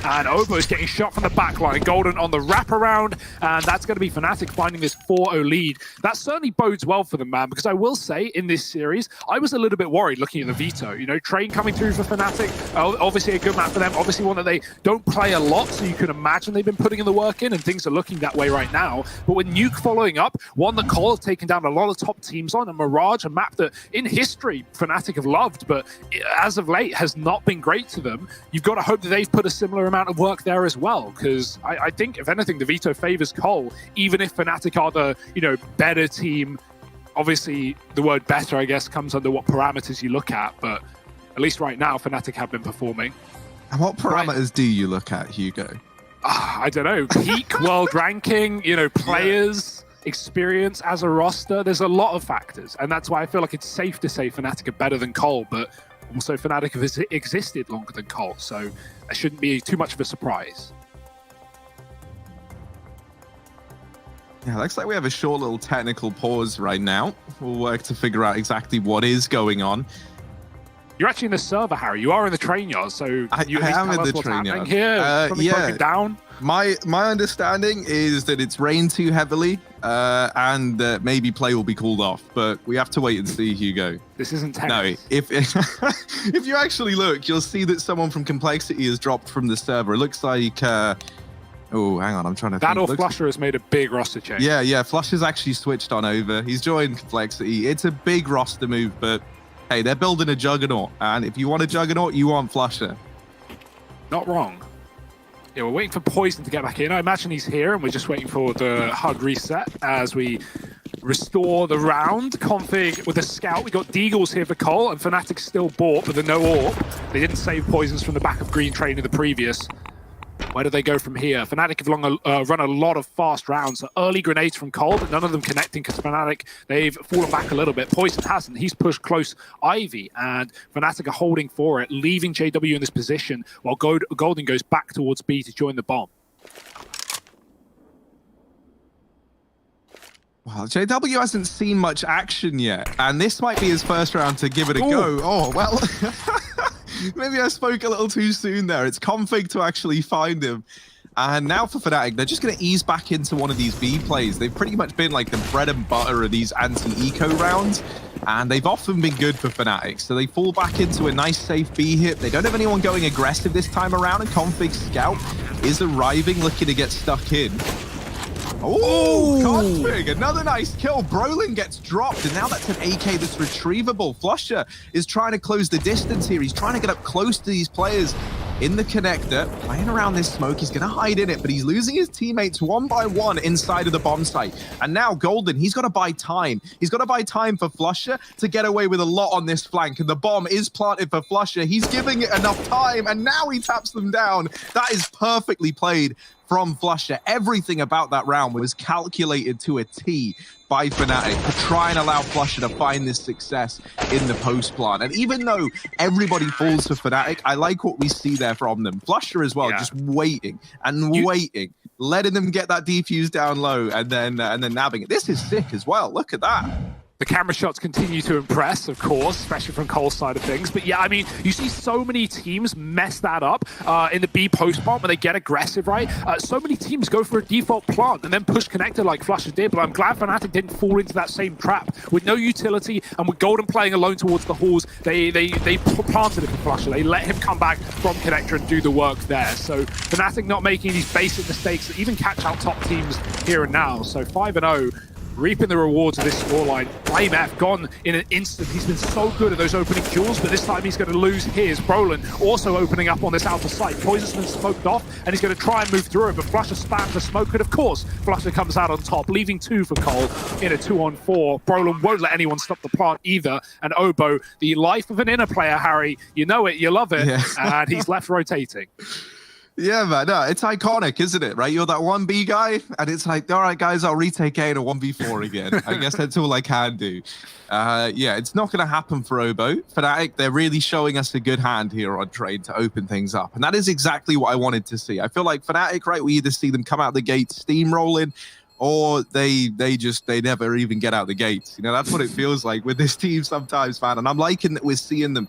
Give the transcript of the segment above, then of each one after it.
and Obo's getting shot from the back line. Golden on the wraparound, and that's going to be Fnatic finding this 4-0 lead. That certainly bodes well for them, man, because I will say in this series, I was a little bit worried looking at the veto. You know, Train coming through for Fnatic, obviously a good map for them, obviously one that they don't play a lot, so you can imagine they've been putting in the work in, and things are looking that way right now. But with Nuke following up, one that Cole have taken down a lot of top teams on, and Mirage, a map that in history Fnatic have loved, but as of late has not been great to them. You've got to hope that they've put a similar amount of work there as well, because I think, if anything, the veto favors Cole, even if Fnatic are the, you know, better team. Obviously, the word better, I guess, comes under what parameters you look at, but at least right now, Fnatic have been performing. And what parameters do you look at, Hugo? I don't know. Peak world ranking, you know, players, experience as a roster. There's a lot of factors, and that's why I feel like it's safe to say Fnatic are better than Cole, but also Fnatic have existed longer than Cole, so that shouldn't be too much of a surprise. Yeah, looks like we have a short little technical pause right now. We'll work to figure out exactly what is going on. You're actually in the server, Harry. You are in the train yard, so I am in the train yard. Here, yeah. broken down. My understanding is that it's rained too heavily, and that maybe play will be called off. But we have to wait and see, Hugo. This isn't tennis. No, if if you actually look, you'll see that someone from Complexity has dropped from the server. It looks like. Oh, hang on, I'm trying to think. That or Flusher has made a big roster change. Yeah, Flusher's actually switched on over. He's joined Complexity. It's a big roster move, but hey, they're building a juggernaut. And if you want a juggernaut, you want Flusher. Not wrong. Yeah, we're waiting for Poison to get back in. I imagine he's here, and we're just waiting for the HUD reset as we restore the round. Config with a scout. We got Deagles here for Cole, and Fnatic still bought, but the no AWP. They didn't save Poisons from the back of Green Train in the previous. Where do they go from here? Fnatic have run a lot of fast rounds. So early grenades from Cole, but none of them connecting because Fnatic, they've fallen back a little bit. Poison hasn't. He's pushed close Ivy, and Fnatic are holding for it, leaving JW in this position while Golden goes back towards B to join the bomb. Well, JW hasn't seen much action yet, and this might be his first round to give it a go. Oh, well... Maybe I spoke a little too soon there. It's Config to actually find him. And now for Fnatic, they're just going to ease back into one of these B plays. They've pretty much been like the bread and butter of these anti-eco rounds. And they've often been good for Fnatic. So they fall back into a nice safe B hit. They don't have anyone going aggressive this time around. And Config's scout is arriving, looking to get stuck in. Oh, Config, another nice kill. Brolin gets dropped, and now that's an AK that's retrievable. Flusher is trying to close the distance here. He's trying to get up close to these players in the connector, playing around this smoke. He's going to hide in it, but he's losing his teammates one by one inside of the bomb site. And now Golden, he's got to buy time. He's got to buy time for Flusher to get away with a lot on this flank, and the bomb is planted for Flusher. He's giving it enough time, and now he taps them down. That is perfectly played from Flusher. Everything about that round was calculated to a T by Fnatic to try and allow Flusher to find this success in the post plant. And even though everybody falls for Fnatic, I like what we see there from them. Flusher as well, just waiting and waiting, letting them get that defuse down low and then nabbing it. This is sick as well. Look at that. The camera shots continue to impress, of course, especially from Cole's side of things. But yeah, I mean, you see so many teams mess that up in the B post bomb when they get aggressive, right? So many teams go for a default plant and then push connector like Flusher did. But I'm glad Fnatic didn't fall into that same trap. With no utility and with Golden playing alone towards the halls, they planted it for Flusher. They let him come back from connector and do the work there. So Fnatic not making these basic mistakes that even catch out top teams here and now. So 5-0. Reaping the rewards of this scoreline. Flame F gone in an instant. He's been so good at those opening duels, but this time he's going to lose his. Brolin also opening up on this alpha site. Poison's been smoked off, and he's going to try and move through it, but Flusher spams the smoke, and of course, Flusher comes out on top, leaving 2 for Cole in a 2-on-4. Brolin won't let anyone stop the plant either, and Obo, the life of an inner player, Harry, you know it, you love it, and he's left rotating. Yeah, man, no, it's iconic, isn't it, right? You're that 1B guy, and it's like, all right, guys, I'll retake A in a 1v4 again. I guess that's all I can do. Yeah, it's not going to happen for Obo. Fnatic, they're really showing us a good hand here on trade to open things up, and that is exactly what I wanted to see. I feel like Fnatic, right, we either see them come out the gate steamrolling, or they never even get out the gates. You know, that's what it feels like with this team sometimes, man, and I'm liking that we're seeing them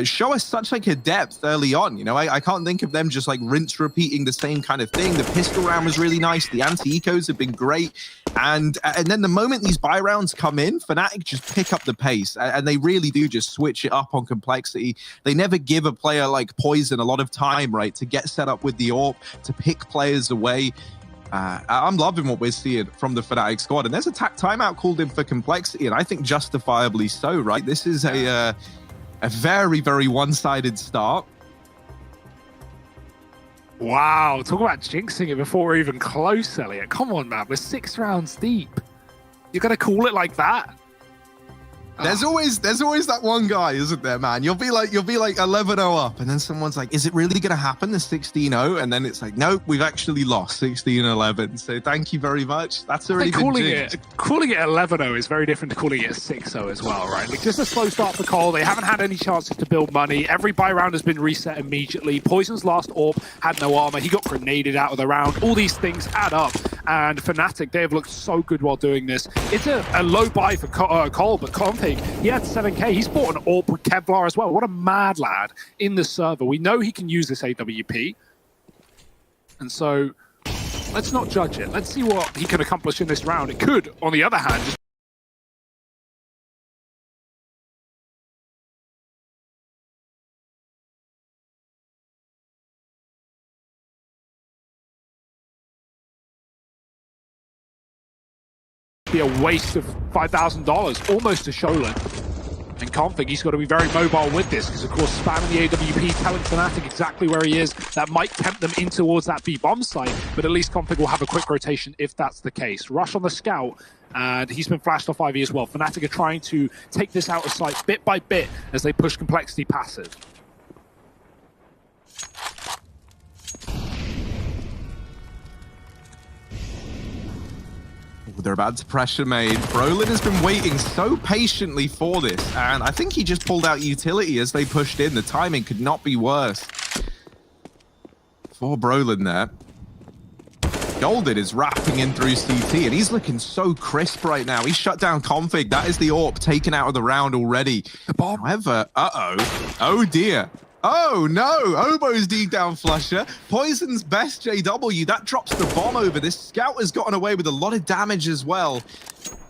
show us such like a depth early on. You know, I can't think of them just like rinse repeating the same kind of thing. The pistol round was really nice. The anti-ecos have been great. And then the moment these buy rounds come in, Fnatic just pick up the pace, and they really do just switch it up on complexity. They never give a player like Poison a lot of time, right, to get set up with the AWP, to pick players away. I'm loving what we're seeing from the Fnatic squad. And there's a timeout called in for complexity, and I think justifiably so, right? This is a very, very one-sided start. Wow, talk about jinxing it before we're even close, Elliot. Come on, man. We're 6 rounds deep. You're going to call it like that? There's always that one guy, isn't there, man? You'll be like 11-0 up, and then someone's like, "Is it really going to happen? The 16-0?" And then it's like, "Nope, we've actually lost 16-11." So thank you very much. That's already been jinxed. Calling it 11-0 is very different to calling it a 6-0 as well, right? Like, just a slow start for Cole. They haven't had any chances to build money. Every buy round has been reset immediately. Poison's last AWP had no armor. He got grenaded out of the round. All these things add up. And Fnatic, they have looked so good while doing this. It's a low buy for Cole, but Config, he had 7k. He's bought an AWP with Kevlar as well. What a mad lad in the server. We know he can use this AWP. And so, let's not judge it. Let's see what he can accomplish in this round. It could, on the other hand, just be a waste of $5,000, almost to Sholan. And Config, he's got to be very mobile with this, because of course spamming the AWP, telling Fnatic exactly where he is, that might tempt them in towards that B bomb site, but at least Config will have a quick rotation if that's the case. Rush on the scout, and he's been flashed off Ivy as well. Fnatic are trying to take this out of sight bit by bit as they push complexity passive. They're about to pressure made. Brolin has been waiting so patiently for this, and I think he just pulled out utility as they pushed in. The timing could not be worse for Brolin there. Golden is wrapping in through CT, and he's looking so crisp right now. He's shut down Config. That is the AWP taken out of the round already. However, oh dear. Oh no, Obo's deep down flusher. Poison's best JW, that drops the bomb over. This scout has gotten away with a lot of damage as well.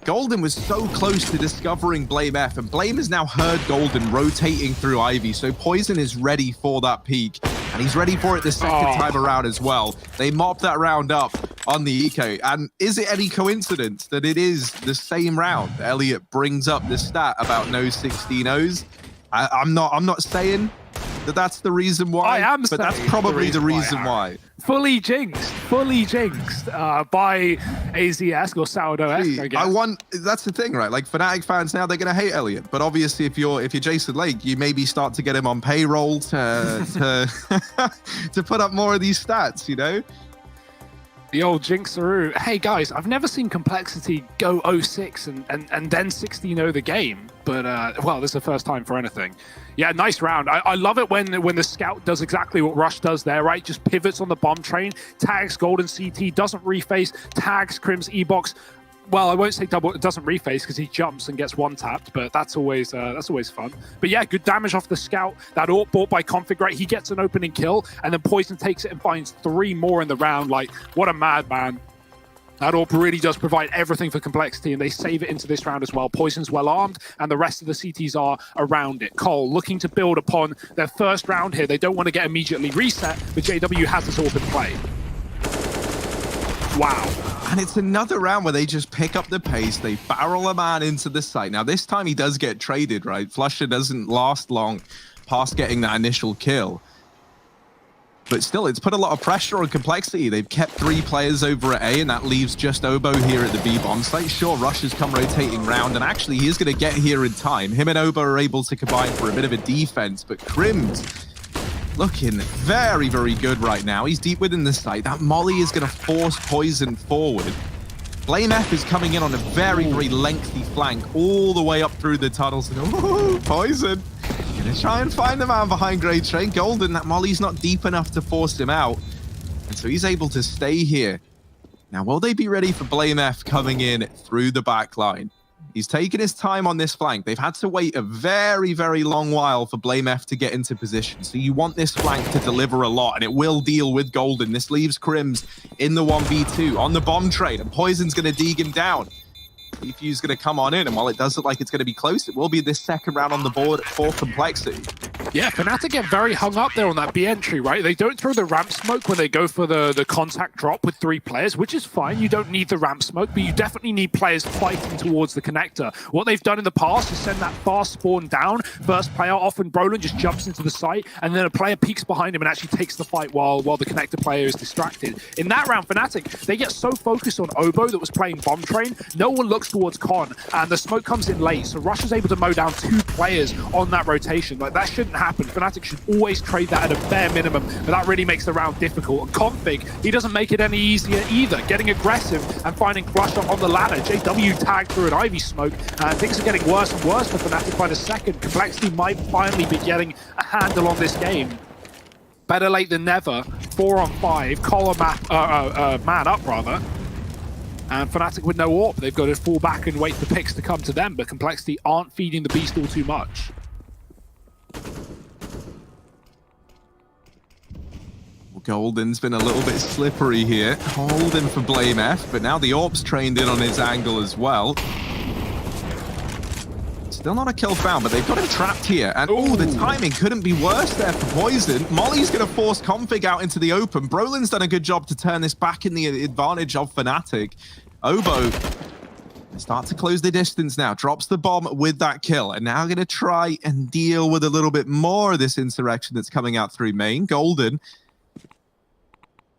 Golden was so close to discovering Blame F, and Blame has now heard Golden rotating through Ivy, so Poison is ready for that peak, and he's ready for it the second time around as well. They mop that round up on the eco, and is it any coincidence that it is the same round? Elliot brings up the stat about no 16-0s. I'm not saying that that's the reason why, but that's probably the reason why. Fully jinxed by AZS or Sourdough-esque, I guess. That's the thing, right? Like, Fnatic fans now, they're going to hate Elliot, but obviously if you're Jason Lake, you maybe start to get him on payroll to to put up more of these stats, you know? The old jinxaroo. Hey guys, I've never seen complexity go 0-6 and then 16-0 the game, but well, this is the first time for anything. Yeah, nice round. I love it when the scout does exactly what Rush does there, right? Just pivots on the bomb train, tags Golden CT, doesn't reface, tags Crim's E-box. Well, I won't say double. It doesn't reface because he jumps and gets one tapped, but that's always fun. But yeah, good damage off the scout. That AWP bought by Config, right? He gets an opening kill, and then Poison takes it and finds 3 more in the round. Like, what a madman! That AWP really does provide everything for complexity, and they save it into this round as well. Poison's well armed, and the rest of the CTs are around it. Cole looking to build upon their first round here. They don't want to get immediately reset, but JW has this AWP in play. Wow. And it's another round where they just pick up the pace. They barrel a man into the site. Now, this time he does get traded, right? Flusher doesn't last long past getting that initial kill. But still, it's put a lot of pressure on complexity. They've kept 3 players over at A, and that leaves just Obo here at the B bomb site. Sure, Rush has come rotating round, and actually he is going to get here in time. Him and Obo are able to combine for a bit of a defense, but Crim's looking very, very good right now. He's deep within the site. That molly is going to force Poison forward. Blame F is coming in on a very, very lengthy flank all the way up through the tunnels. And Poison gonna try and find the man behind Grade Train. Golden, that molly's not deep enough to force him out, and so he's able to stay here. Now, will they be ready for Blame F coming in through the back line? He's taken his time on this flank. They've had to wait a very, very long while for BlameF to get into position. So you want this flank to deliver a lot, and it will deal with Golden. This leaves Crims in the 1v2 on the bomb trade, and Poison's going to dig him down. Efu's going to come on in, and while it does look like it's going to be close, it will be this second round on the board for Complexity. Yeah, Fnatic get very hung up there on that B entry, right? They don't throw the ramp smoke when they go for the contact drop with 3 players, which is fine. You don't need the ramp smoke, but you definitely need players fighting towards the connector. What they've done in the past is send that fast spawn down. First player, often Brolin, just jumps into the site, and then a player peeks behind him and actually takes the fight while the connector player is distracted. In that round, Fnatic, they get so focused on Obo that was playing Bomb Train, no one looks towards Con, and the smoke comes in late, so Rush is able to mow down 2 players on that rotation. Like, that shouldn't happen. Fnatic should always trade that at a bare minimum, but that really makes the round difficult. And Config, he doesn't make it any easier either, getting aggressive and finding Rush on the ladder. JW tagged through an Ivy smoke, and things are getting worse and worse for Fnatic by the second. Complexity might finally be getting a handle on this game. Better late than never. 4 on 5, column man up rather. And Fnatic with no AWP, they've got to fall back and wait for picks to come to them, but Complexity aren't feeding the beast all too much. Golden's been a little bit slippery here, holding for BlameF, but now the AWP's trained in on his angle as well. Still not a kill found, but they've got him trapped here. And oh, the timing couldn't be worse there for Poison. Molly's going to force Config out into the open. Brolin's done a good job to turn this back in the advantage of Fnatic. Obo start to close the distance now, drops the bomb with that kill, and now going to try and deal with a little bit more of this insurrection that's coming out through main. Golden,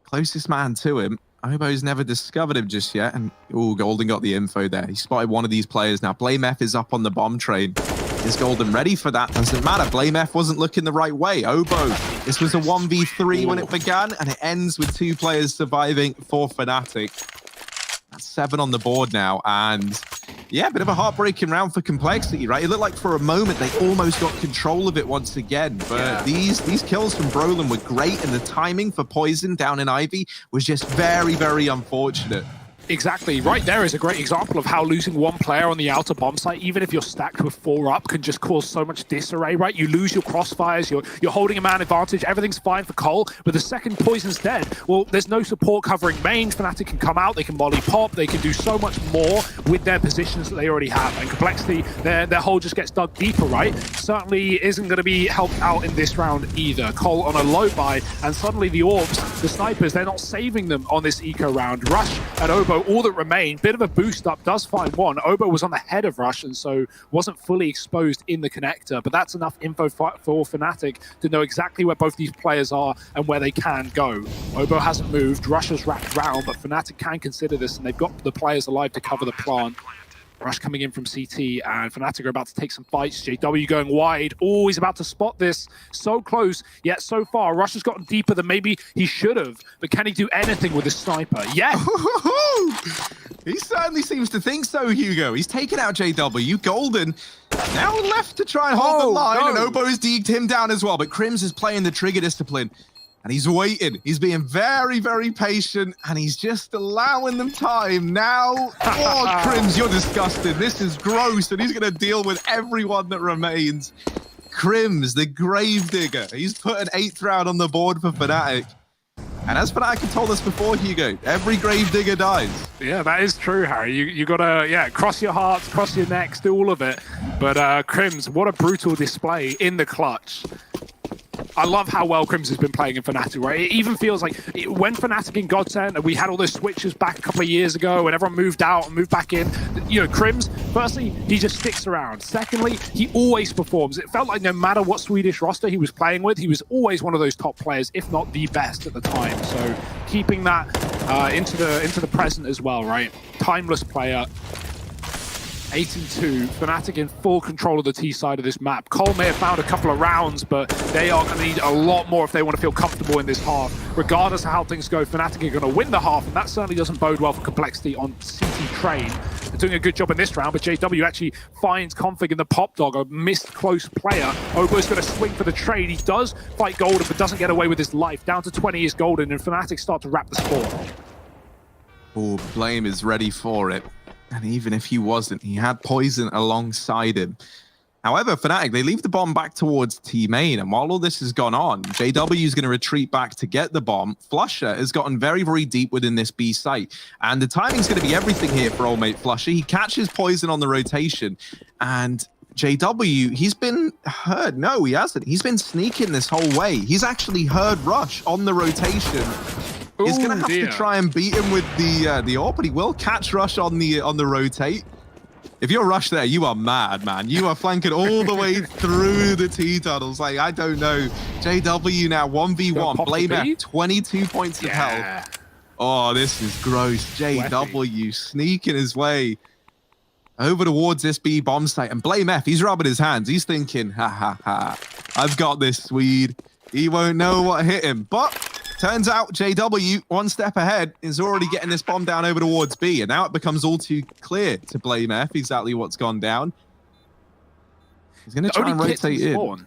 closest man to him. Obo's never discovered him just yet, and Golden got the info there. He spotted one of these players now. BlameF is up on the bomb train. Is Golden ready for that? Doesn't matter. BlameF wasn't looking the right way. Obo, this was a 1v3 when it began, and it ends with 2 players surviving for Fnatic. That's 7 on the board now, and yeah, a bit of a heartbreaking round for Complexity, right? It looked like for a moment they almost got control of it once again, but these kills from Brolin were great, and the timing for Poison down in Ivy was just very, very unfortunate. Exactly. Right there is a great example of how losing 1 player on the outer bomb site, even if you're stacked with 4 up, can just cause so much disarray, right? You lose your crossfires, you're holding a man advantage, everything's fine for Cole, but the second Poison's dead, well, there's no support covering main. Fnatic can come out, they can molly pop, they can do so much more with their positions that they already have. And Complexity, their hole just gets dug deeper, right? Certainly isn't going to be helped out in this round either. Cole on a low buy, and suddenly the Orbs, the snipers, they're not saving them on this eco round. Rush and Obo, all that remain, bit of a boost up, does find one. Obo was on the head of Rush, and so wasn't fully exposed in the connector, but that's enough info for Fnatic to know exactly where both these players are and where they can go. Obo hasn't moved, Rush has wrapped round, but Fnatic can consider this, and they've got the players alive to cover the plant. Rush coming in from CT, and Fnatic are about to take some fights. JW going wide. Oh, he's about to spot this. So close, yet so far. Rush has gotten deeper than maybe he should have, but can he do anything with this sniper? Yeah. He certainly seems to think so, Hugo. He's taken out JW. Golden now left to try and hold the line, and Obo has degged him down as well, but Crims is playing the trigger discipline. And he's waiting. He's being very, very patient, and he's just allowing them time. Now, oh, Crims, you're disgusting. This is gross, and he's going to deal with everyone that remains. Crims, the Gravedigger. He's put an 8th round on the board for Fnatic. And as Fnatic had told us before, Hugo, every Gravedigger dies. Yeah, that is true, Harry. You got to, cross your hearts, cross your necks, do all of it. But Crims, what a brutal display in the clutch. I love how well Crims has been playing in Fnatic, right? It even feels like when Fnatic in Godsend, and we had all those switches back a couple of years ago, and everyone moved out and moved back in. You know, Crims, firstly, he just sticks around. Secondly, he always performs. It felt like no matter what Swedish roster he was playing with, he was always one of those top players, if not the best at the time. So keeping that into the present as well, right? Timeless player. 8-2, Fnatic in full control of the T side of this map. Cole may have found a couple of rounds, but they are going to need a lot more if they want to feel comfortable in this half. Regardless of how things go, Fnatic are going to win the half, and that certainly doesn't bode well for Complexity on CT Trade. They're doing a good job in this round, but JW actually finds Config in the pop dog, a missed close player. Obo's going to swing for the trade. He does fight Golden, but doesn't get away with his life. Down to 20 is Golden, and Fnatic start to wrap the score. Oh, Blame is ready for it. And even if he wasn't, he had Poison alongside him. However, Fnatic, they leave the bomb back towards Team main, and while all this has gone on, JW is going to retreat back to get the bomb. Flusher has gotten very, very deep within this B site, and the timing's going to be everything here for old mate Flusher. He catches Poison on the rotation, and JW, he's been heard. No, he hasn't. He's been sneaking this whole way. He's actually heard Rush on the rotation. He's going to have to try and beat him with the AWP, but he will catch Rush on the rotate. If you're Rush there, you are mad, man. You are flanking all the way through the T-tunnels. Like, I don't know. JW now 1v1. Blame F, 22 points of health. Oh, this is gross. JW sneaking his way over towards this B bomb site. And Blame F, he's rubbing his hands. He's thinking, ha ha ha, I've got this, Swede. He won't know what hit him. But turns out JW, one step ahead, is already getting this bomb down over towards B. And now it becomes all too clear to Blame F exactly what's gone down. He's going to try and rotate in.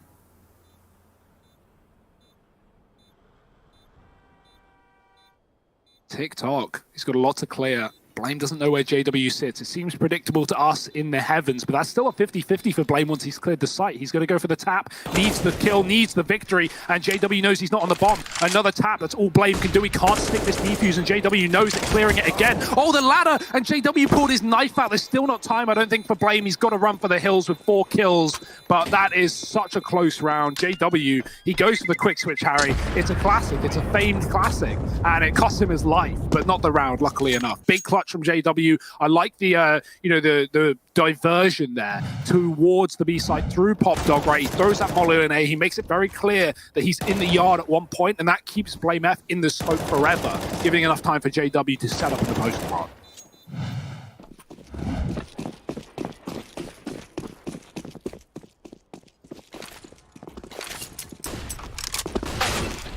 TikTok. He's got a lot to clear. Blame doesn't know where JW sits. It seems predictable to us in the heavens, but that's still a 50-50 for Blame once he's cleared the site. He's going to go for the tap, needs the kill, needs the victory, and JW knows he's not on the bomb. Another tap, that's all Blame can do. He can't stick this defuse, and JW knows it, clearing it again. Oh, the ladder, and JW pulled his knife out. There's still not time, I don't think, for Blame. He's got to run for the hills with 4 kills, but that is such a close round. JW, he goes for the quick switch, Harry. It's a classic. It's a famed classic, and it cost him his life, but not the round, luckily enough. Big clutch from JW. I like the the diversion there towards the B side through Pop Dog, right? He throws that molly in A. He makes it very clear that he's in the yard at one point, and that keeps Blame F in the smoke forever, giving enough time for JW to set up in the most part.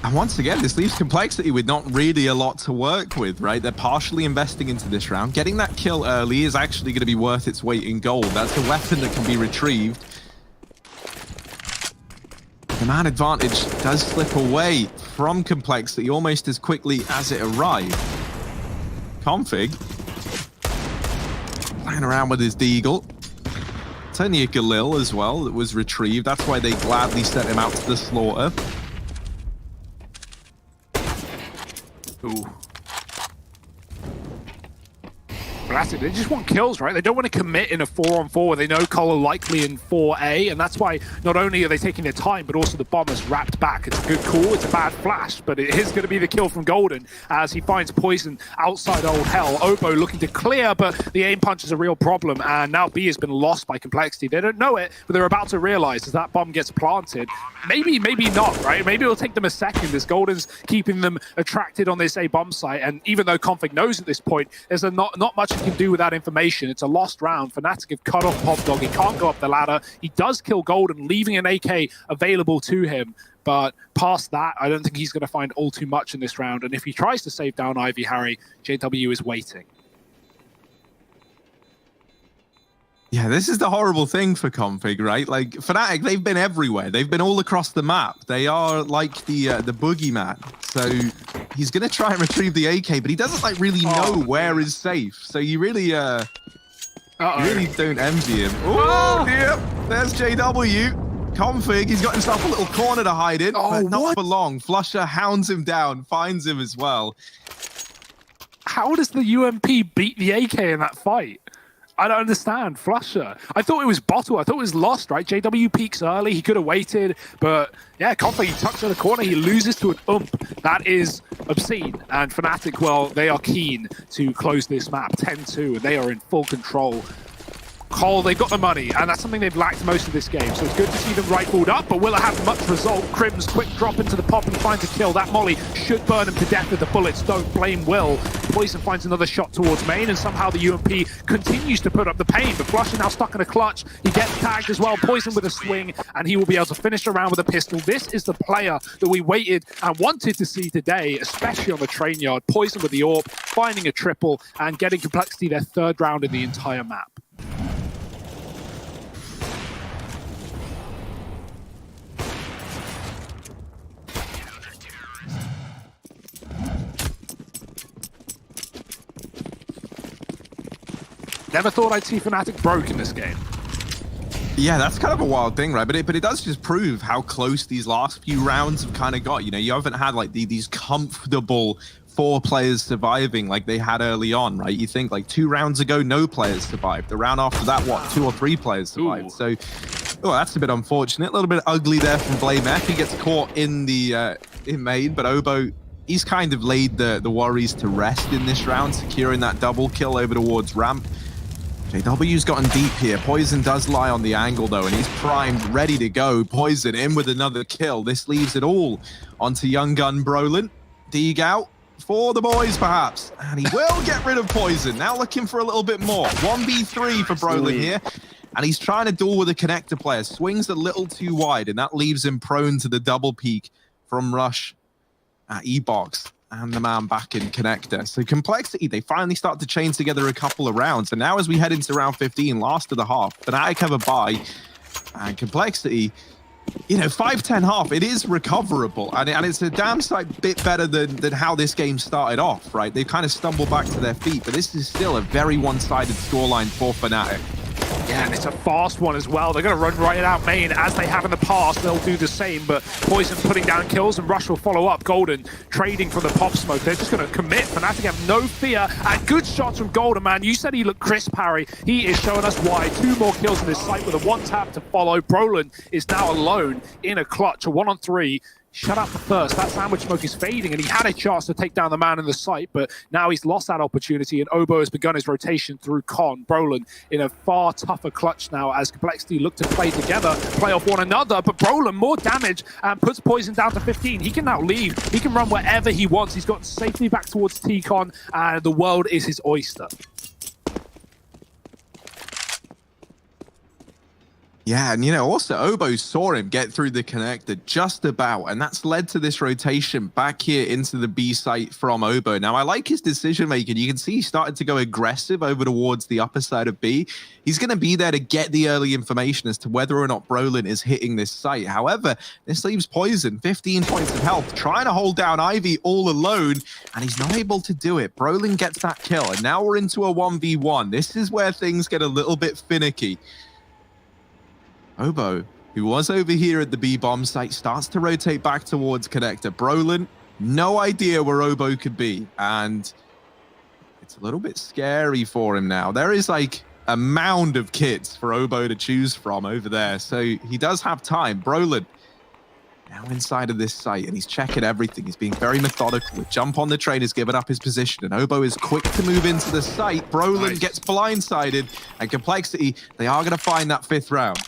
And once again, this leaves Complexity with not really a lot to work with, right? They're partially investing into this round. Getting that kill early is actually going to be worth its weight in gold. That's a weapon that can be retrieved. The man advantage does slip away from Complexity almost as quickly as it arrived. Config playing around with his Deagle. It's only a Galil as well that was retrieved. That's why they gladly sent him out to the slaughter. Ooh. But that's it. They just want kills, right? They don't want to commit in a 4-on-4 where they know Cole are likely in 4A, and that's why not only are they taking their time, but also the bomb is wrapped back. It's a good call, it's a bad flash, but it is going to be the kill from Golden as he finds Poison outside Old Hell. Obo looking to clear, but the aim punch is a real problem, and now B has been lost by Complexity. They don't know it, but they're about to realize as that bomb gets planted. Maybe not, right? Maybe it'll take them a second as Golden's keeping them attracted on this A bomb site, and even though Config knows at this point, there's not much he can do with that information. It's a lost round. Fnatic have cut off Pop Dog. He can't go up the ladder. He does kill Golden, leaving an AK available to him. But past that, I don't think he's going to find all too much in this round. And if he tries to save down Ivy, Harry, JW is waiting. Yeah, this is the horrible thing for Config, right? Like, Fnatic, they've been everywhere. They've been all across the map. They are like the boogeyman. So he's going to try and retrieve the AK, but he doesn't like really know where is safe. So you really, you really don't envy him. Oh, dear. There's JW. Config, he's got himself a little corner to hide in, but not for long. Flusher hounds him down, finds him as well. How does the UMP beat the AK in that fight? I don't understand. Flusher. I thought it was Bottle. I thought it was lost, right? JW peaks early. He could have waited. But yeah, Config, he tucks in the corner. He loses to an That is obscene. And Fnatic, well, they are keen to close this map 10-2, and they are in full control. Cole, they've got the money, and that's something they've lacked most of this game. So it's good to see them rifled up, but will it have much result? Crim's quick drop into the pop and finds a kill. That molly should burn him to death with the bullets. Don't blame Will. Poison finds another shot towards main, and somehow the UMP continues to put up the pain, but Flusher now stuck in a clutch. He gets tagged as well. Poison with a swing, and he will be able to finish around with a pistol. This is the player that we waited and wanted to see today, especially on the train yard. Poison with the AWP, finding a triple, and getting Complexity their 3rd round in the entire map. Never thought I'd see Fnatic broke in this game. Yeah, that's kind of a wild thing, right? But it does just prove how close these last few rounds have kind of got. You know, you haven't had like these comfortable 4 players surviving like they had early on, right? You think like 2 rounds ago, no players survived. The round after that, what, 2 or 3 players survived? Ooh. So, oh, that's a bit unfortunate. A little bit ugly there from Blamek. He gets caught in the in main, but Obo, he's kind of laid the worries to rest in this round, securing that double kill over towards ramp. JW's gotten deep here. Poison does lie on the angle though, and he's primed, ready to go. Poison in with another kill. This leaves it all onto Young Gun Brolin. Deeg out for the boys perhaps, and he will get rid of Poison. Now looking for a little bit more. 1v3 for Brolin here, and he's trying to duel with a connector player. Swings a little too wide, and that leaves him prone to the double peek from Rush at E-Box. And the man back in connector. So Complexity, they finally start to chain together a couple of rounds. And now as we head into round 15, last of the half, Fnatic have a bye. And Complexity, you know, 5-10 half, it is recoverable. And it's a damn sight bit better than how this game started off, right? They've kind of stumbled back to their feet, but this is still a very one-sided scoreline for Fnatic. Yeah, and it's a fast one as well. They're going to run right out main as they have in the past. They'll do the same, but Poison putting down kills and Rush will follow up. Golden trading from the pop smoke. They're just going to commit. Fnatic have no fear, and good shots from Golden, man. You said he looked crisp, Harry. He is showing us why. 2 more kills in this site with a 1-tap to follow. Brolin is now alone in a clutch, a 1-on-3. Shut up the first. That sandwich smoke is fading, and he had a chance to take down the man in the site, but now he's lost that opportunity, and Obo has begun his rotation through Con. Brolin in a far tougher clutch now as Complexity look to play together, play off one another, but Brolin more damage and puts Poison down to 15. He can now leave. He can run wherever he wants. He's gotten safely back towards T-Con, and the world is his oyster. Yeah, and you know, also Obo saw him get through the connector just about, and that's led to this rotation back here into the B site from Obo. Now, I like his decision making. You can see he started to go aggressive over towards the upper side of B. He's going to be there to get the early information as to whether or not Brolin is hitting this site. However, this leaves Poison, 15 points of health, trying to hold down Ivy all alone, and he's not able to do it. Brolin gets that kill, and now we're into a 1v1. This is where things get a little bit finicky. Obo, who was over here at the B-bomb site, starts to rotate back towards connector. Brolin, no idea where Obo could be, and it's a little bit scary for him now. There is like a mound of kits for Obo to choose from over there, so he does have time. Brolin now inside of this site, and he's checking everything. He's being very methodical. The jump on the train has given up his position, and Obo is quick to move into the site. Brolin gets blindsided, and Complexity, they are going to find that 5th round.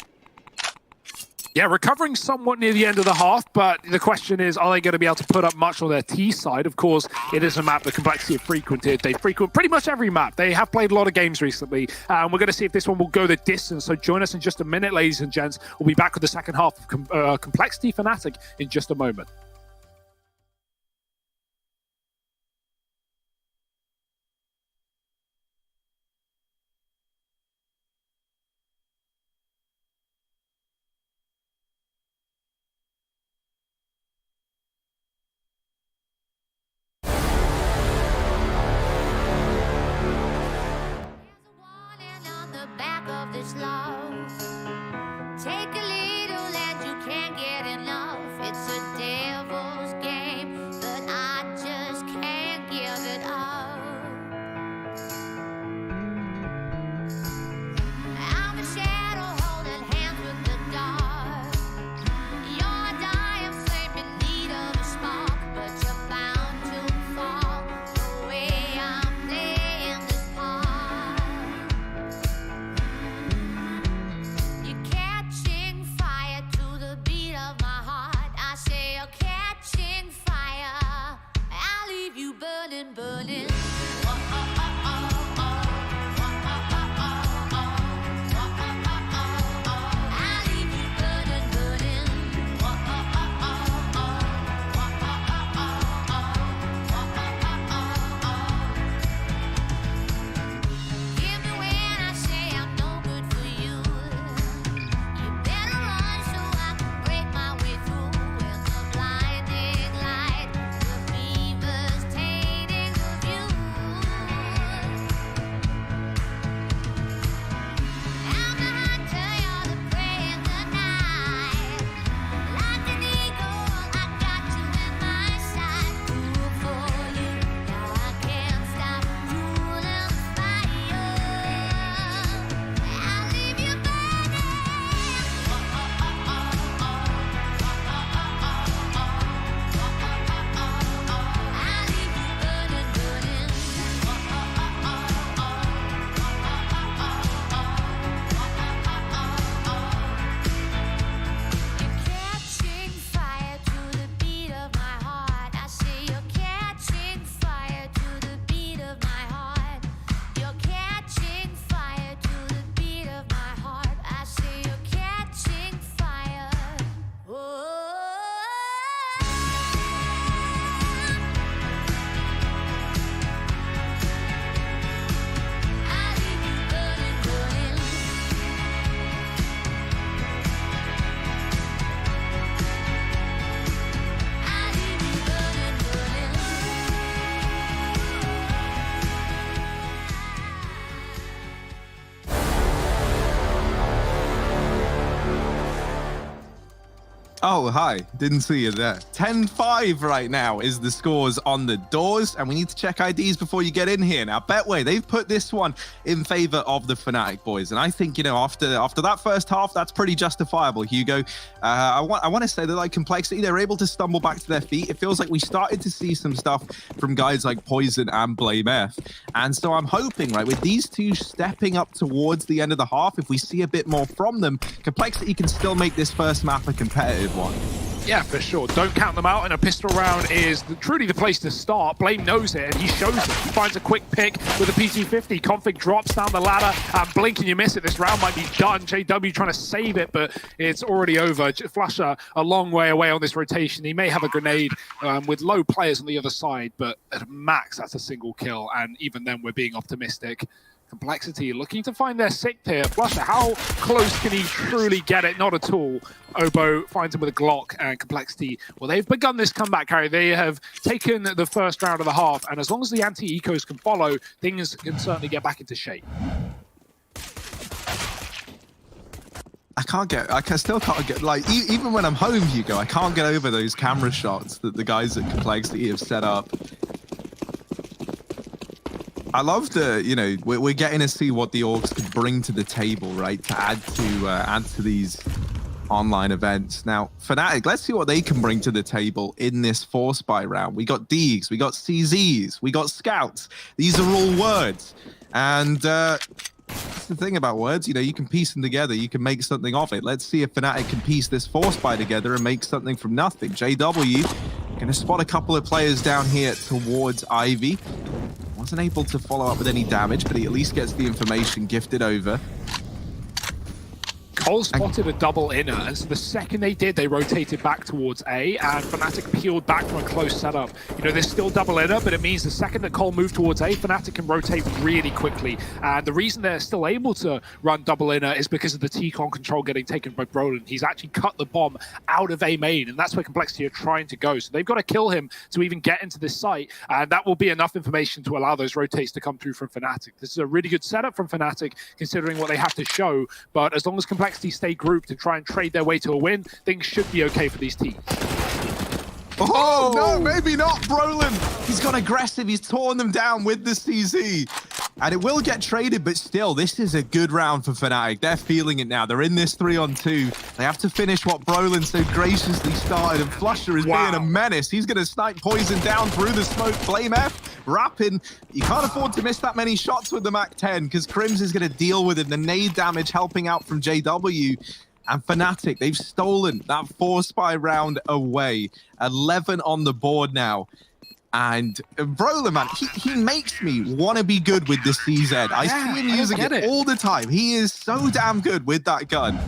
Yeah, recovering somewhat near the end of the half, but the question is, are they going to be able to put up much on their T side? Of course, it is a map that Complexity have frequented. They frequent pretty much every map. They have played a lot of games recently, and we're going to see if this one will go the distance. So join us in just a minute, ladies and gents. We'll be back with the second half of Complexity Fnatic in just a moment. Take a little and you can't get enough. It's a devil's game, but I just can't give it up. I'm a shadow holding hands with the dark. You're a dying flame in need of a spark, but you're bound to fall the way I'm playing this part. Oh, hi. Didn't see you there. 10-5 right now is the scores on the doors, and we need to check IDs before you get in here. Now, Betway, they've put this one in favor of the Fnatic boys, and I think, you know, after that first half, that's pretty justifiable, Hugo. I want to say that, like, Complexity, they're able to stumble back to their feet. It feels like we started to see some stuff from guys like Poison and Blame F, and so I'm hoping, right, with these two stepping up towards the end of the half, if we see a bit more from them, Complexity can still make this first map a competitive one. Yeah, for sure. Don't count them out, and a pistol round is truly the place to start. Blame knows it, and he shows it. He finds a quick pick with a PT-50. Config drops down the ladder, and blink and you miss it. This round might be done. JW trying to save it, but it's already over. Flusher a long way away on this rotation. He may have a grenade with low players on the other side, but at max, that's a single kill, and even then, we're being optimistic. Complexity looking to find their sixth here. Flusher, how close can he truly get it? Not at all. Obo finds him with a Glock, and Complexity, well, they've begun this comeback, Harry. They have taken the first round of the half, and as long as the anti-ecos can follow, things can certainly get back into shape. I still can't get, like, even when I'm home, Hugo, I can't get over those camera shots that the guys at Complexity have set up. I love the, you know, we're getting to see what the orgs can bring to the table, right? To add to these online events. Now, Fnatic, let's see what they can bring to the table in this 4-spy round. We got Deegs, we got CZs, we got Scouts. These are all words. And that's the thing about words, you know, you can piece them together, you can make something of it. Let's see if Fnatic can piece this 4-spy together and make something from nothing. JW going to spot a couple of players down here towards Ivy. Wasn't able to follow up with any damage, but he at least gets the information gifted over. Cole spotted a double inner, and so the second they did, they rotated back towards A, and Fnatic peeled back from a close setup. You know, there's still double inner, but it means the second that Cole moved towards A, Fnatic can rotate really quickly. And the reason they're still able to run double inner is because of the T-con control getting taken by Brolin. He's actually cut the bomb out of A main, and that's where Complexity are trying to go. So they've got to kill him to even get into this site, and that will be enough information to allow those rotates to come through from Fnatic. This is a really good setup from Fnatic, considering what they have to show, but as long as Complexity stay grouped to try and trade their way to a win, things should be okay for these teams. Oh, no, maybe not. Brolin, he's gone aggressive. He's torn them down with the CZ. And it will get traded, but still, this is a good round for Fnatic. They're feeling it now. They're in this 3-on-2. They have to finish what Brolin so graciously started, and Flusher is being a menace. He's going to snipe Poison down through the smoke. Blame F, Rappin. You can't afford to miss that many shots with the MAC-10, because Crims is going to deal with it. The nade damage helping out from JW. And Fnatic, they've stolen that 4-spy round away. 11 on the board now. And Brolin, man, he makes me want to be good with the CZ. I see him using it all the time. He is so damn good with that gun.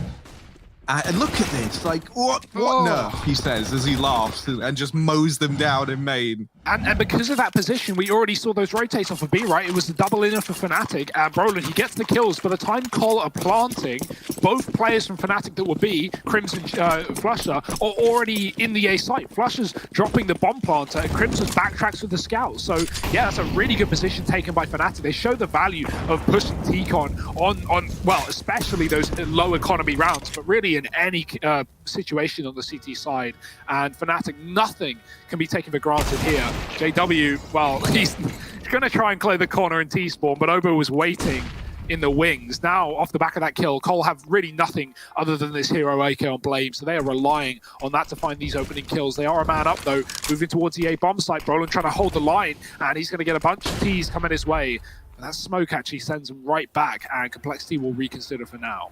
And look at this, like, what nerf, he says as he laughs and just mows them down in main. And because of that position, we already saw those rotates off of B, right? It was the double inner for Fnatic, and Brolin, he gets the kills. By the time Cole are planting, both players from Fnatic that were B, Crims and Flusher, are already in the A site. Flusher's dropping the bomb planter, and Crimson backtracks with the scout. So, yeah, that's a really good position taken by Fnatic. They show the value of pushing T-con on well, especially those low economy rounds, but really in any situation on the CT side. And Fnatic, nothing can be taken for granted here. JW, well, he's going to try and clear the corner in T-spawn, but Obo was waiting in the wings. Now, off the back of that kill, Cole have really nothing other than this hero AK on Blame, so they are relying on that to find these opening kills. They are a man up, though, moving towards the A bomb site. Brolin trying to hold the line, and he's going to get a bunch of Ts coming his way. But that smoke actually sends him right back, and Complexity will reconsider for now.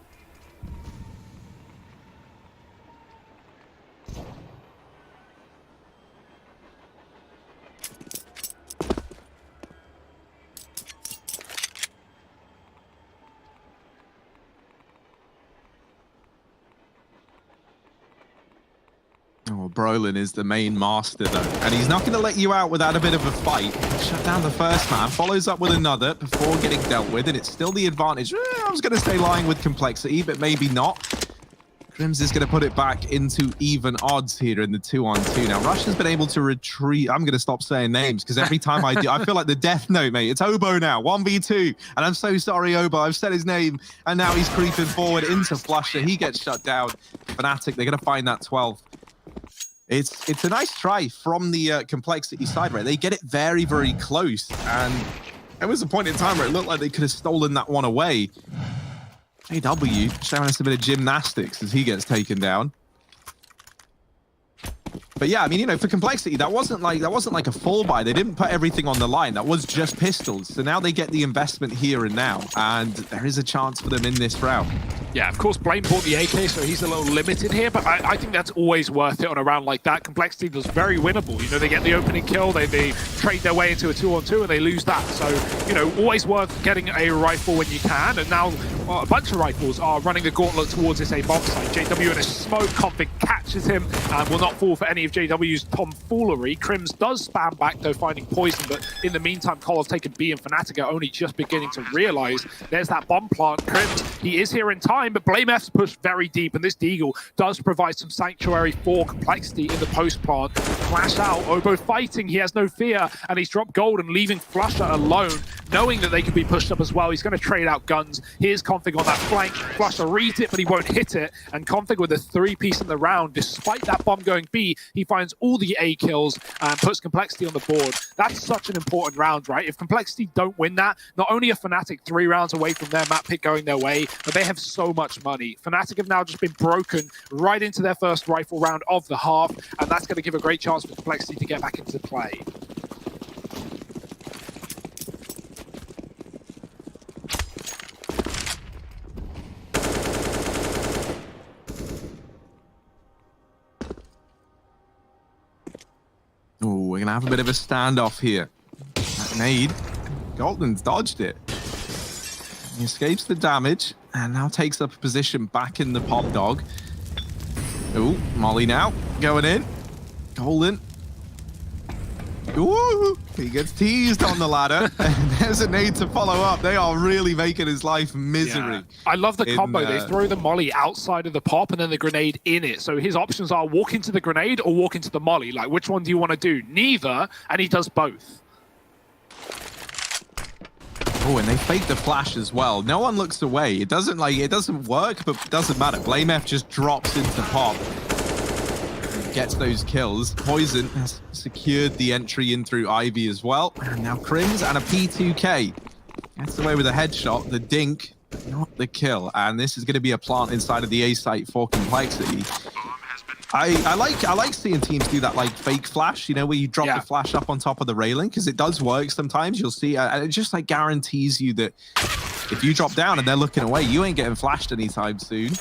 Oh, Brolin is the main master, though. And he's not going to let you out without a bit of a fight. Shut down the first man, follows up with another before getting dealt with, and it's still the advantage. I was going to say lying with Complexity, but maybe not. Crims is going to put it back into even odds here in the 2-on-2. Now, Rush has been able to retreat. I'm going to stop saying names, because every time I do, I feel like the Death Note, mate. It's Obo now, 1v2. And I'm so sorry, Obo. I've said his name, and now he's creeping forward into Flusher. He gets shut down. Fnatic, they're going to find that 12th. It's a nice try from the Complexity side, right? They get it very, very close. And there was a point in time where it looked like they could have stolen that one away. JW showing us a bit of gymnastics as he gets taken down. But yeah, I mean, you know, for Complexity, that wasn't like a full buy. They didn't put everything on the line. That was just pistols. So now they get the investment here and now, and there is a chance for them in this round. Yeah, of course, Blaine bought the AK, so he's a little limited here, but I think that's always worth it on a round like that. Complexity was very winnable. You know, they get the opening kill, they trade their way into a 2-on-2, and they lose that. So, you know, always worth getting a rifle when you can, and now a bunch of rifles are running the gauntlet towards this A-bomb site. JW in a smoke, Config catches him, and will not fall for any of JW's tomfoolery. Crims does spam back, though, finding poison, but in the meantime, Cole's taken B, and Fnatic are only just beginning to realize there's that bomb plant. Crims, he is here in time, but Blame F's pushed very deep, and this Deagle does provide some sanctuary for Complexity in the post plant. Flash out, Obo fighting, he has no fear, and he's dropped gold and leaving Flusher alone, knowing that they can be pushed up as well. He's going to trade out guns. Here's Config on that flank. Flusher reads it, but he won't hit it, and Config with a 3-piece in the round. Despite that bomb going B, he finds all the A kills and puts Complexity on the board. That's such an important round, right? If Complexity don't win that, not only are Fnatic 3 rounds away from their map pick going their way, but they have so much money. Fnatic have now just been broken right into their first rifle round of the half, and that's going to give a great chance for Complexity to get back into play. Oh, we're going to have a bit of a standoff here. That nade, Golden's dodged it. He escapes the damage and now takes up a position back in the pop dog. Oh, Molly now going in. Golden. Ooh, he gets teased on the ladder. And there's a nade to follow up. They are really making his life misery. Yeah. I love the combo. They throw the molly outside of the pop and then the grenade in it. So his options are walk into the grenade or walk into the molly. Like, which one do you want to do? Neither, and he does both. Oh, and they fake the flash as well. No one looks away. It doesn't work, but it doesn't matter. Blame F just drops into pop. Gets those kills. Poison has secured the entry in through Ivy as well. And now Crims and a P2K. Gets away with a headshot. The dink, not the kill. And this is going to be a plant inside of the A site for Complexity. I like seeing teams do that, like, fake flash, you know, where you drop the flash up on top of the railing, because it does work sometimes. You'll see, and it just, like, guarantees you that if you drop down and they're looking away, you ain't getting flashed anytime soon.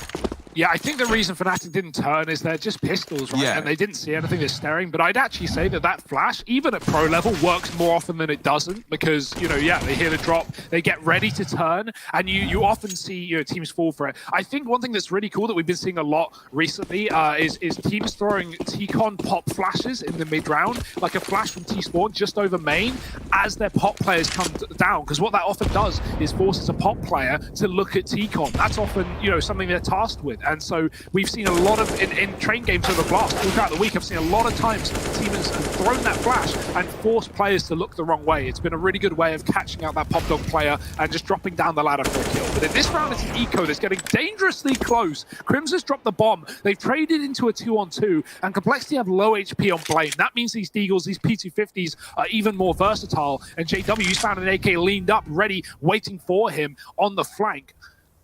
Yeah, I think the reason Fnatic didn't turn is they're just pistols, right? Yeah. And they didn't see anything, they're staring. But I'd actually say that that flash, even at pro level, works more often than it doesn't. Because, you know, yeah, they hear the drop, they get ready to turn, and you often see, you know, teams fall for it. I think one thing that's really cool that we've been seeing a lot recently is teams throwing T-Con pop flashes in the mid-round, like a flash from T-Spawn just over main as their pop players come down. Because what that often does is forces a pop player to look at T-Con. That's often, you know, something they're tasked with. And so we've seen a lot of, in train games over Blast, throughout the week, I've seen a lot of times teams have thrown that flash and forced players to look the wrong way. It's been a really good way of catching out that pop dog player and just dropping down the ladder for a kill. But in this round, it's an eco that's getting dangerously close. Crims has dropped the bomb. They've traded into a 2-on-2, and Complexity have low HP on Blame. That means these Deagles, these P250s, are even more versatile. And JW's found an AK leaned up, ready, waiting for him on the flank.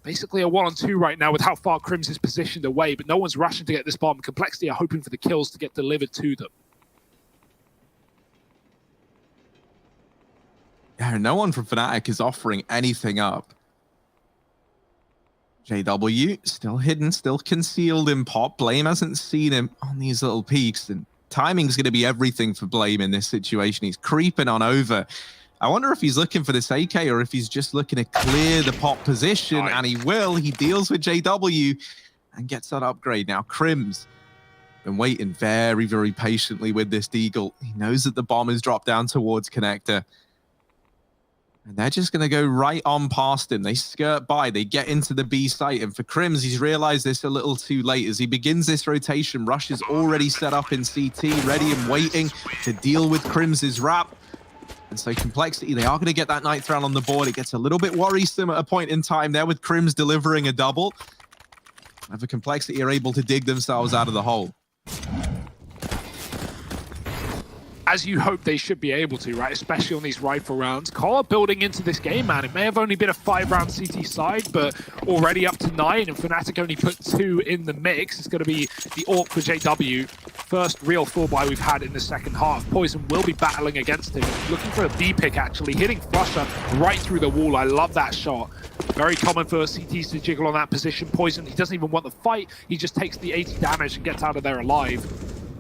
Basically a 1-on-2 right now with how far Crims is positioned away, but no one's rushing to get this bomb. Complexity are hoping for the kills to get delivered to them. Yeah, no one from Fnatic is offering anything up. JW still hidden, still concealed in pop. Blame hasn't seen him on these little peaks, and timing's going to be everything for Blame in this situation. He's creeping on over. I wonder if he's looking for this AK or if he's just looking to clear the pop position, and he will. He deals with JW and gets that upgrade. Now, Crims been waiting very, very patiently with this Deagle. He knows that the bomb is dropped down towards Connector. And they're just going to go right on past him. They skirt by. They get into the B site. And for Crims, he's realized this a little too late. As he begins this rotation, Rush is already set up in CT, ready and waiting to deal with Crims's wrap. And so Complexity, they are going to get that ninth round on the board. It gets a little bit worrisome at a point in time there with Crims delivering a double. However, Complexity are able to dig themselves out of the hole. as you hope they should be able to, right? Especially on these rifle rounds. Cole are building into this game, man. It may have only been a 5-round CT side, but already up to 9, and Fnatic only put 2 in the mix. It's going to be the Orc for JW. First real full buy we've had in the second half. Poison will be battling against him. Looking for a B pick, actually. Hitting Flusher right through the wall. I love that shot. Very common for CTs to jiggle on that position. Poison, he doesn't even want the fight. He just takes the 80 damage and gets out of there alive.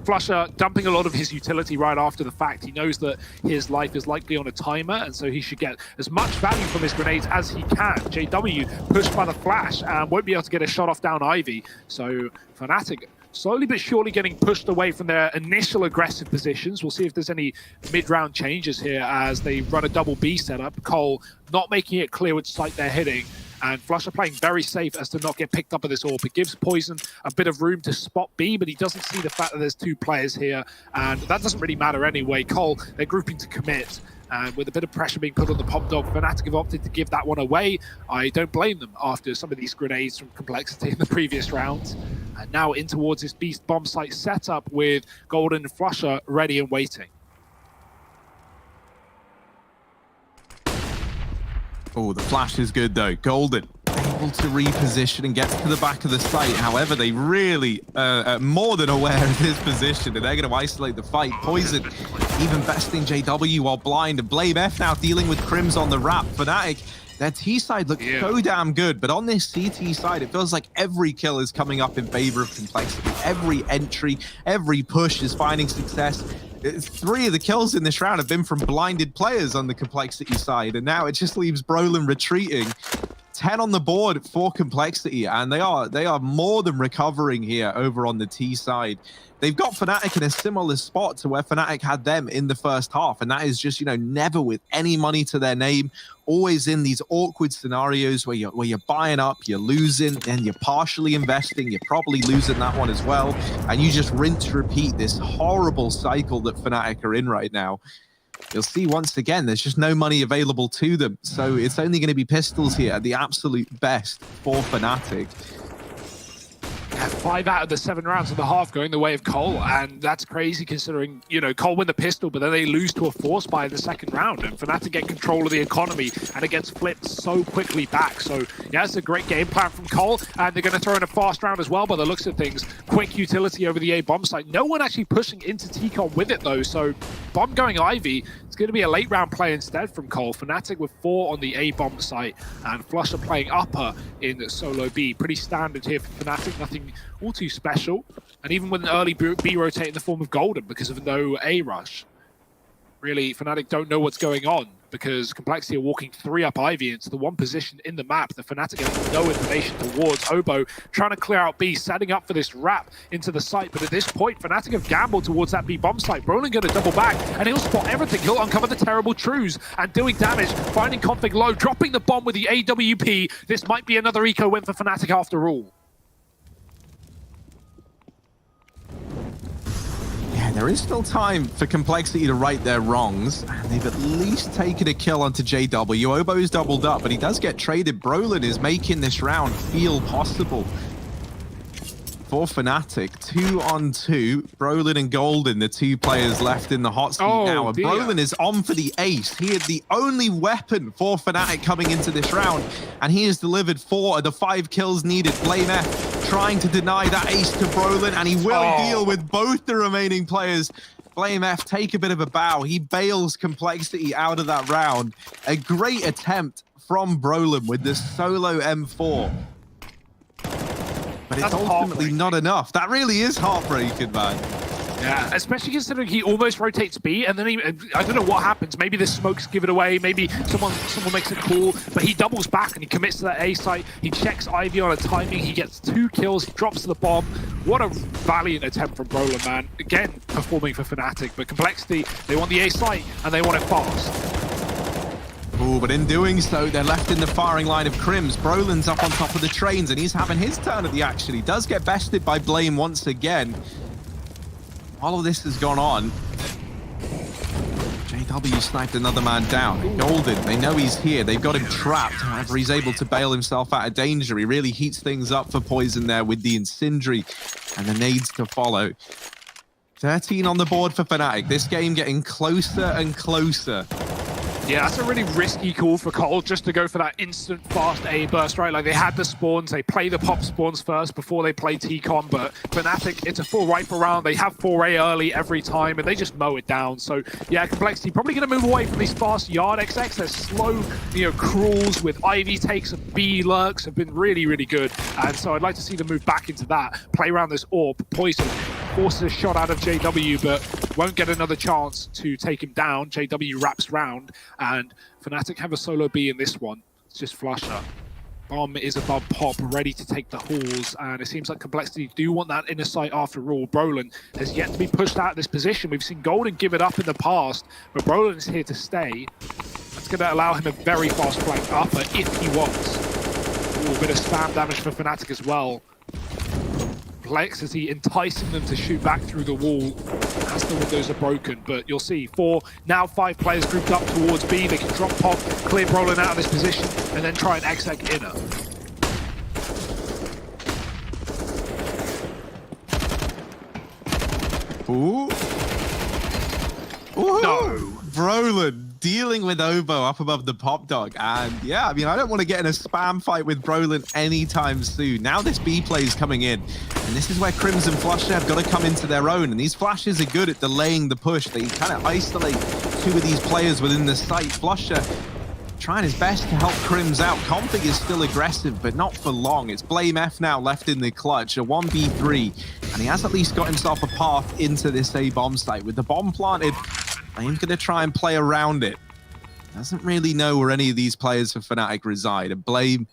Flusher dumping a lot of his utility right after the fact. He knows that his life is likely on a timer, and so he should get as much value from his grenades as he can. JW pushed by the flash and won't be able to get a shot off down Ivy. So Fnatic slowly but surely getting pushed away from their initial aggressive positions. We'll see if there's any mid-round changes here as they run a double B setup. Cole not making it clear which site they're hitting. And Flusher playing very safe as to not get picked up at this AWP. It gives Poison a bit of room to spot B, but he doesn't see the fact that there's 2 players here. And that doesn't really matter anyway. Cole, they're grouping to commit. And with a bit of pressure being put on the Pop Dog, Fnatic have opted to give that one away. I don't blame them after some of these grenades from Complexity in the previous round. And now in towards this Beast bomb site setup with Golden and Flusher ready and waiting. Oh, the flash is good though. Golden able to reposition and gets to the back of the site. However, they really are more than aware of his position, and they're going to isolate the fight. Poison even besting JW while blind, and Blame F now dealing with Crims on the wrap. Fnatic, their T side looks so damn good, but on this CT side, it feels like every kill is coming up in favor of Complexity. Every entry, every push is finding success. 3 of the kills in this round have been from blinded players on the Complexity side, and now it just leaves Brolin retreating. 10 on the board for Complexity, and they are more than recovering here over on the T side. They've got Fnatic in a similar spot to where Fnatic had them in the first half, and that is just, you know, never with any money to their name, always in these awkward scenarios where you're buying up, you're losing, and you're partially investing, you're probably losing that one as well, and you just rinse repeat this horrible cycle that Fnatic are in right now. You'll see once again, there's just no money available to them, so it's only going to be pistols here at the absolute best for Fnatic. 5 out of the 7 rounds of the half going the way of Cole, and that's crazy considering, you know, Cole win the pistol, but then they lose to a force buy in the second round, and Fnatic get control of the economy, and it gets flipped so quickly back. So yeah, it's a great game plan from Cole, and they're going to throw in a fast round as well by the looks of things. Quick utility over the A bomb site. No one actually pushing into T-Con with it though, so bomb going Ivy. It's going to be a late round play instead from Cole. Fnatic with 4 on the A bomb site, and Flusher playing upper in solo B. Pretty standard here for Fnatic, nothing all too special. And even with an early B rotate in the form of Golden because of no A rush. Really, Fnatic don't know what's going on because Complexity are walking 3 up Ivy into the one position in the map. The Fnatic have no information towards Obo, trying to clear out B, setting up for this wrap into the site. But at this point, Fnatic have gambled towards that B bomb site. Brolin going to double back, and he'll spot everything. He'll uncover the terrible trues and doing damage, finding config low, dropping the bomb with the AWP. This might be another eco win for Fnatic after all. There is still time for Complexity to right their wrongs, and they've at least taken a kill onto JW. Obo's doubled up, but he does get traded. Brolin is making this round feel possible for Fnatic. 2 on 2. Brolin and Golden, the 2 players left in the hot seat now. And Brolin is on for the ace. He is the only weapon for Fnatic coming into this round, and he has delivered 4 of the 5 kills needed. Blame F trying to deny that ace to Brolin, and he will deal with both the remaining players. Blame F take a bit of a bow. He bails Complexity out of that round. A great attempt from Brolin with the solo M4. But it's ultimately not enough. That really is heartbreaking, man. Yeah, especially considering he almost rotates B, and then I don't know what happens. Maybe the smokes give it away. Maybe someone makes a call, but he doubles back and he commits to that A site. He checks Ivy on a timing. He gets 2 kills. He drops to the bomb. What a valiant attempt from Brolin, man. Again, performing for Fnatic, but Complexity, they want the A site and they want it fast. Oh, but in doing so, they're left in the firing line of Crims. Brolin's up on top of the trains, and he's having his turn at the action. He does get bested by Blame once again. All of this has gone on. JW sniped another man down. Golden, they know he's here. They've got him trapped. However, he's able to bail himself out of danger. He really heats things up for Poison there with the Incendiary and the nades to follow. 13 on the board for Fnatic. This game getting closer and closer. Yeah, that's a really risky call for Cole, just to go for that instant fast A burst, right? Like, they had the spawns, they play the pop spawns first before they play T-Con, but Fnatic, it's a full rifle round. They have 4A early every time, and they just mow it down. So, yeah, Complexity probably going to move away from these fast Yard XX. Their slow, crawls with Ivy takes and B lurks have been really, really good. And so I'd like to see them move back into that, play around this orb. Poison forces a shot out of JW, but won't get another chance to take him down. JW wraps round, and Fnatic have a solo B in this one. It's just Flusher. Bomb is above Pop, ready to take the halls, and it seems like Complexity do want that inner sight after all. Brolin has yet to be pushed out of this position. We've seen Golden give it up in the past, but Brolin is here to stay. That's going to allow him a very fast flank upper if he wants. Ooh, a bit of spam damage for Fnatic as well. Complexity enticing them to shoot back through the wall as the windows are broken, but you'll see now 5 players grouped up towards B. They can drop Pop, clear Brolin out of this position, and then try and exec inner. Ooh. Ooh. No. Brolin dealing with Obo up above the Pop Dog. And yeah, I mean, I don't want to get in a spam fight with Brolin anytime soon. Now this B play is coming in, and this is where Crimson Flusher have got to come into their own. And these flashes are good at delaying the push. They kind of isolate 2 of these players within the site. Flusher trying his best to help Crims out. Config is still aggressive, but not for long. It's Blame F now left in the clutch, a 1v3, and he has at least got himself a path into this A bomb site. With the bomb planted, Flame's going to try and play around it. Doesn't really know where any of these players for Fnatic reside. And Blame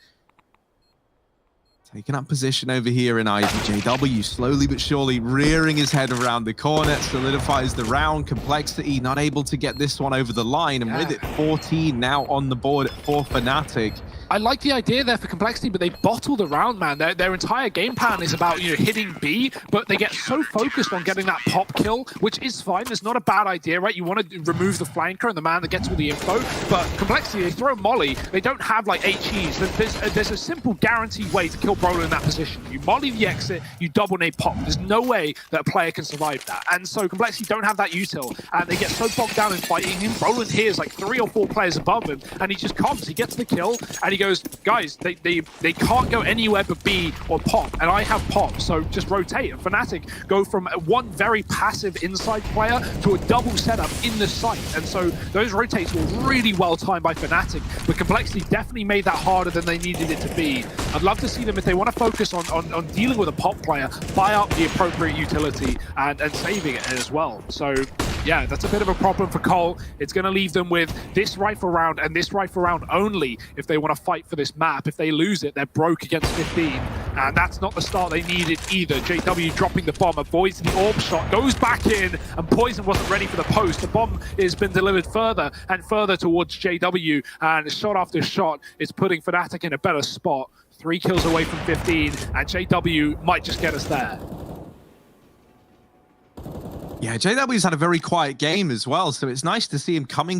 taking up position over here in Ivy. JW slowly but surely rearing his head around the corner, solidifies the round. Complexity not able to get this one over the line, and with it 14 now on the board for Fnatic. I like the idea there for Complexity, but they bottle the round, man. Their entire game plan is about hitting B, but they get so focused on getting that pop kill, which is fine. It's not a bad idea, right? You want to remove the flanker and the man that gets all the info, but Complexity, they throw Molly. They don't have like HEs. There's a simple guaranteed way to kill Brolin in that position. You Molly the exit, you double nade Pop. There's no way that a player can survive that. And so Complexity don't have that util, and they get so bogged down in fighting him. Brolin hears like 3 or 4 players above him, and he just comes. He gets the kill, and he goes, guys, they can't go anywhere but B or Pop, and I have Pop, so just rotate. And Fnatic go from one very passive inside player to a double setup in the site, and so those rotates were really well timed by Fnatic, but Complexity definitely made that harder than they needed it to be. I'd love to see them, if they want to focus on dealing with a Pop player, buy up the appropriate utility and saving it as well. So yeah, that's a bit of a problem for Cole. It's going to leave them with this rifle round and this rifle round only if they want to fight for this map. If they lose it, they're broke against 15. And that's not the start they needed either. JW dropping the bomb, avoids the orb shot, goes back in, and Poison wasn't ready for the post. The bomb has been delivered further and further towards JW, and shot after shot is putting Fnatic in a better spot. 3 kills away from 15, and JW might just get us there. Yeah, JW's had a very quiet game as well, so it's nice to see him coming